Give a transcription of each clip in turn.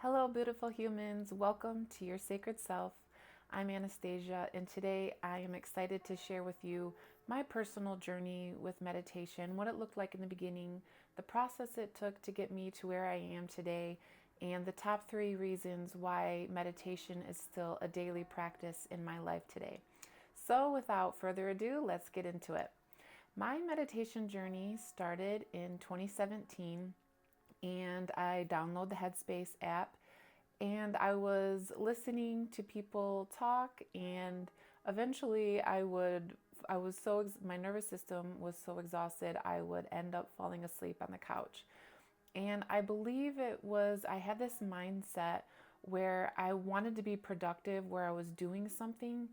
Hello, beautiful humans. Welcome to your sacred self. I'm Anastasia, and today I am excited to share with you my personal journey with meditation, what it looked like in the beginning, the process it took to get me to where I am today, and the top 3 reasons why meditation is still a daily practice in my life today. So, without further ado, let's get into it. My meditation journey started in 2017 and I downloaded the Headspace app and I was listening to people talk and eventually I was my nervous system was so exhausted I would end up falling asleep on the couch. And I believe I had this mindset where I wanted to be productive, where I was doing something,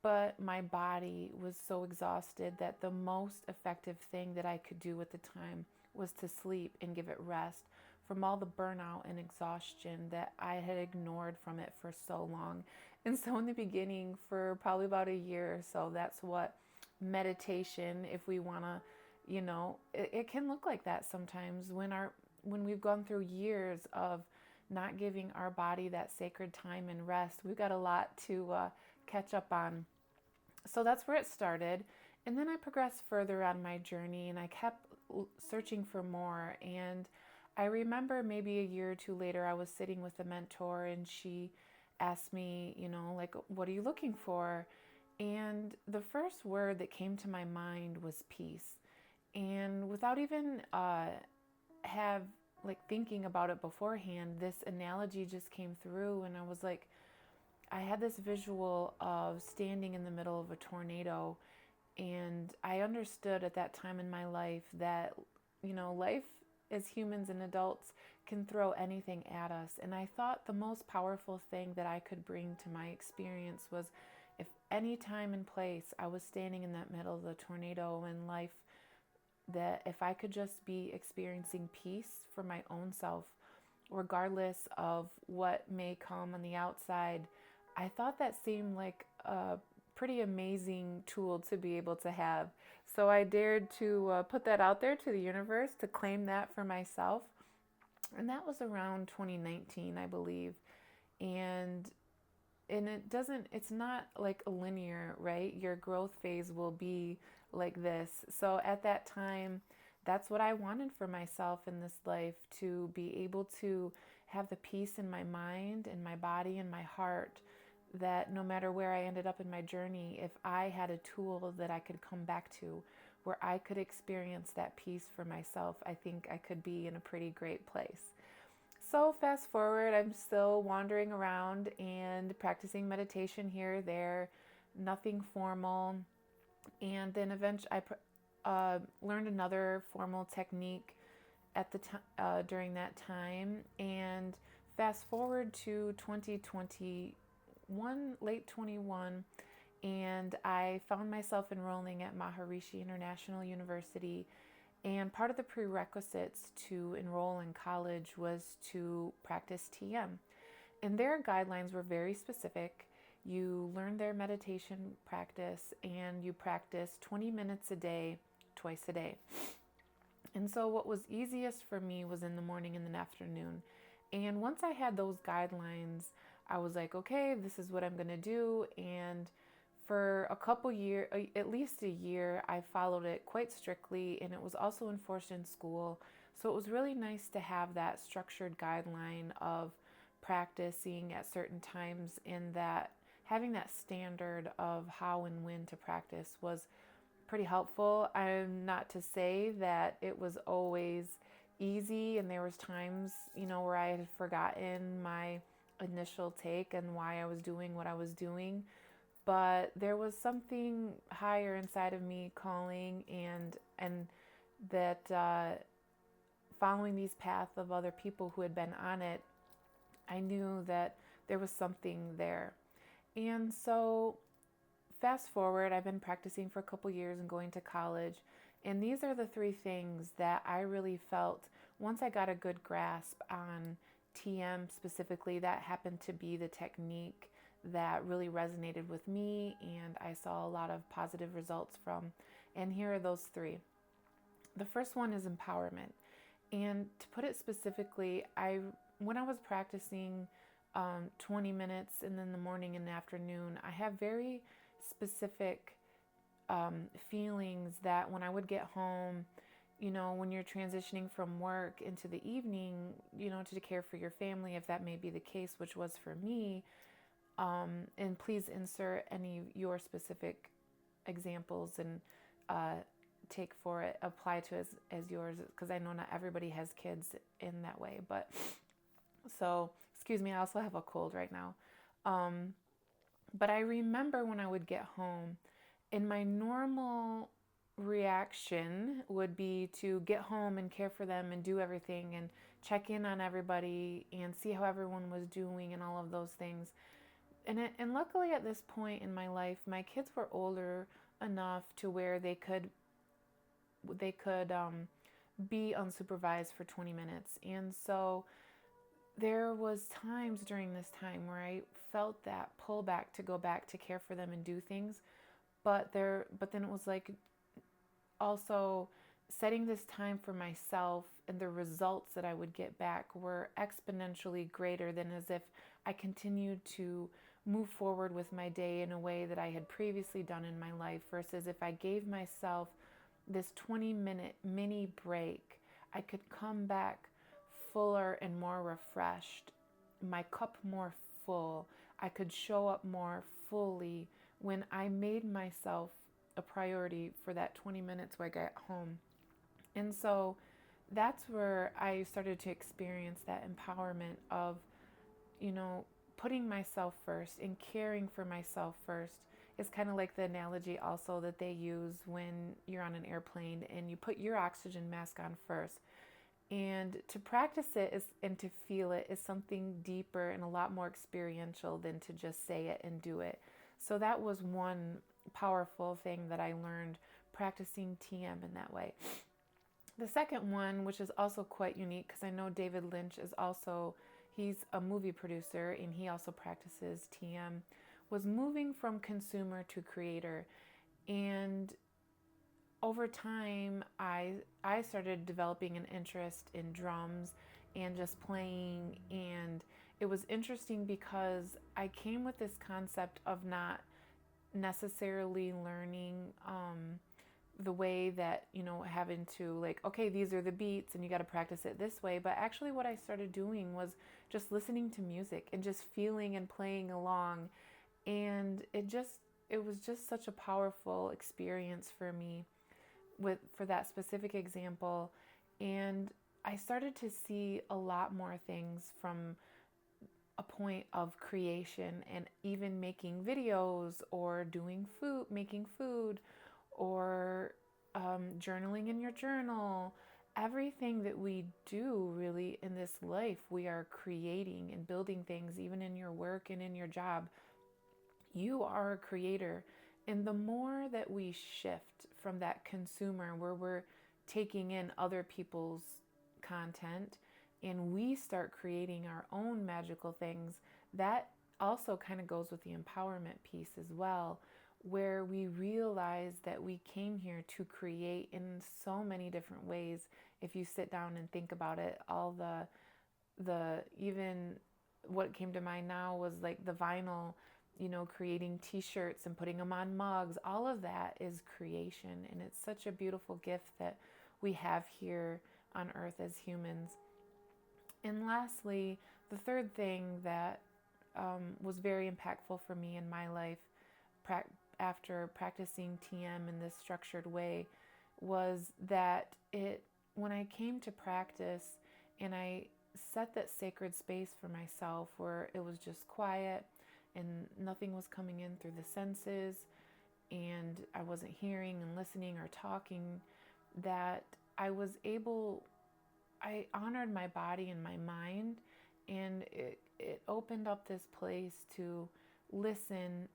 but my body was so exhausted that the most effective thing that I could do at the time was to sleep and give it rest from all the burnout and exhaustion that I had ignored from it for so long. And so, in the beginning, for probably about a year or so, that's what meditation, if we want to, it can look like that sometimes when we've gone through years of not giving our body that sacred time and rest. We've got a lot to catch up on. So that's where it started. And then I progressed further on my journey and I kept searching for more. And I remember maybe a year or two later, I was sitting with a mentor and she asked me, like, what are you looking for? And the first word that came to my mind was peace. And without even have like thinking about it beforehand, this analogy just came through, and I was like, I had this visual of standing in the middle of a tornado, and I understood at that time in my life that, life as humans and adults can throw anything at us. And I thought the most powerful thing that I could bring to my experience was if any time and place I was standing in that middle of the tornado in life, that if I could just be experiencing peace for my own self, regardless of what may come on the outside, I thought that seemed like a pretty amazing tool to be able to have. So I dared to put that out there to the universe to claim that for myself. And that was around 2019, I believe. And it's not like a linear, right? Your growth phase will be like this. So at that time, that's what I wanted for myself in this life, to be able to have the peace in my mind and my body and my heart, that no matter where I ended up in my journey, if I had a tool that I could come back to where I could experience that peace for myself, I think I could be in a pretty great place. So fast forward, I'm still wandering around and practicing meditation here, there, nothing formal. And then eventually I learned another formal technique at the during that time. And fast forward to 2021, late 21, and I found myself enrolling at Maharishi International University. And part of the prerequisites to enroll in college was to practice TM. And their guidelines were very specific. You learn their meditation practice and you practice 20 minutes a day, twice a day. And so, what was easiest for me was in the morning and the afternoon. And once I had those guidelines, I was like, okay, this is what I'm going to do. And for a couple years, at least a year, I followed it quite strictly, and it was also enforced in school. So it was really nice to have that structured guideline of practicing at certain times, and that having that standard of how and when to practice was pretty helpful. I'm not to say that it was always easy, and there was times, where I had forgotten my initial take and why I was doing what I was doing, but there was something higher inside of me calling, and that following these paths of other people who had been on it, I knew that there was something there. And so fast forward, I've been practicing for a couple years and going to college. And these are the 3 things that I really felt once I got a good grasp on TM specifically. That happened to be the technique that really resonated with me and I saw a lot of positive results from. And here are those 3. The first one is empowerment. And to put it specifically, when I was practicing 20 minutes and then the morning and the afternoon, I have very specific feelings that when I would get home, when you're transitioning from work into the evening, to care for your family, if that may be the case, which was for me. And please insert any of your specific examples and take for it, apply to as yours, because I know not everybody has kids in that way. But so, excuse me, I also have a cold right now. But I remember when I would get home, and my normal reaction would be to get home and care for them and do everything and check in on everybody and see how everyone was doing and all of those things. And luckily at this point in my life, my kids were older enough to where they could be unsupervised for 20 minutes. And so there was times during this time where I felt that pullback to go back to care for them and do things. But then it was like also setting this time for myself, and the results that I would get back were exponentially greater than as if I continued to move forward with my day in a way that I had previously done in my life, versus if I gave myself this 20-minute mini break, I could come back fuller and more refreshed, my cup more full. I could show up more fully when I made myself a priority for that 20 minutes when I got home. And so that's where I started to experience that empowerment of, putting myself first and caring for myself first. It's kind of like the analogy also that they use when you're on an airplane and you put your oxygen mask on first. And to practice and to feel it is something deeper and a lot more experiential than to just say it and do it. So that was one powerful thing that I learned practicing TM in that way. The second one, which is also quite unique, because I know David Lynch he's a movie producer and he also practices TM, was moving from consumer to creator. And over time, I started developing an interest in drums and just playing. And it was interesting because I came with this concept of not necessarily learning the way that, having to like, okay, these are the beats and you got to practice it this way. But actually what I started doing was just listening to music and just feeling and playing along. And it was just such a powerful experience for me for that specific example. And I started to see a lot more things from a point of creation, and even making videos or making food, or journaling in your journal. Everything that we do really in this life, we are creating and building things. Even in your work and in your job, you are a creator. And the more that we shift from that consumer where we're taking in other people's content and we start creating our own magical things, that also kind of goes with the empowerment piece as well, where we realize that we came here to create in so many different ways. If you sit down and think about it, all the even what came to mind now was like the vinyl, creating t-shirts and putting them on mugs. All of that is creation, and it's such a beautiful gift that we have here on earth as humans. And lastly, the third thing that was very impactful for me in my life after practicing TM in this structured way was that when I came to practice and I set that sacred space for myself where it was just quiet and nothing was coming in through the senses, and I wasn't hearing and listening or talking, that I honored my body and my mind, and it opened up this place to listen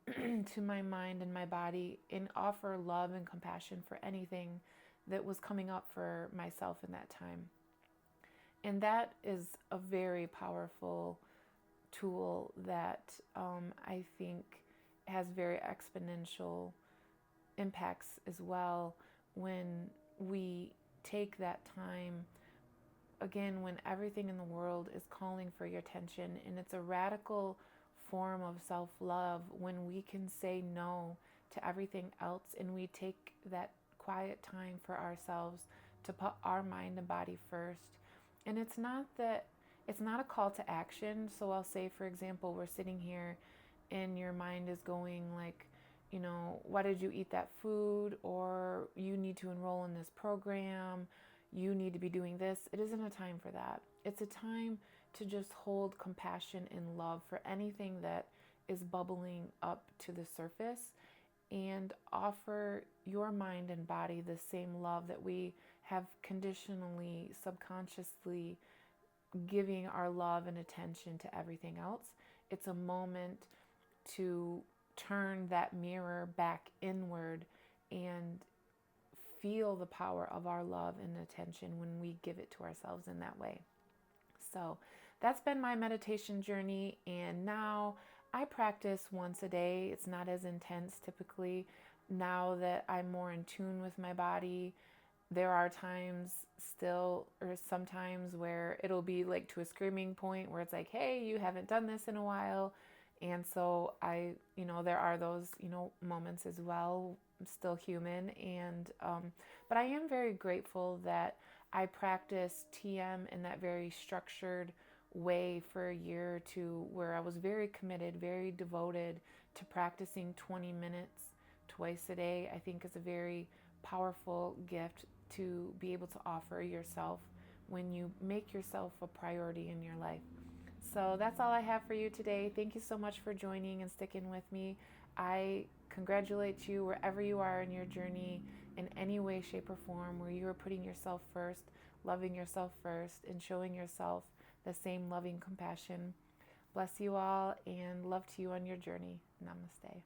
to my mind and my body and offer love and compassion for anything that was coming up for myself in that time. And that is a very powerful tool that I think has very exponential impacts as well when we take that time again, when everything in the world is calling for your attention, and it's a radical form of self-love when we can say no to everything else and we take that quiet time for ourselves to put our mind and body first. And it's not a call to action. So I'll say, for example, we're sitting here and your mind is going like, why did you eat that food? Or you need to enroll in this program. You need to be doing this. It isn't a time for that. It's a time to just hold compassion and love for anything that is bubbling up to the surface, and offer your mind and body the same love that we have conditionally, subconsciously giving our love and attention to everything else. It's a moment to turn that mirror back inward and feel the power of our love and attention when we give it to ourselves in that way. So that's been my meditation journey, and now I practice once a day. It's not as intense typically. Now that I'm more in tune with my body, there are times still, or sometimes, where it'll be like to a screaming point where it's like, hey, you haven't done this in a while. And so there are those, moments as well. I'm still human. But I am very grateful that I practiced TM in that very structured way for a year or two, where I was very committed, very devoted to practicing 20 minutes twice a day. I think is a very powerful gift to be able to offer yourself when you make yourself a priority in your life. So that's all I have for you today. Thank you so much for joining and sticking with me. I congratulate you wherever you are in your journey, in any way, shape, or form, where you are putting yourself first, loving yourself first, and showing yourself the same loving compassion. Bless you all, and love to you on your journey. Namaste.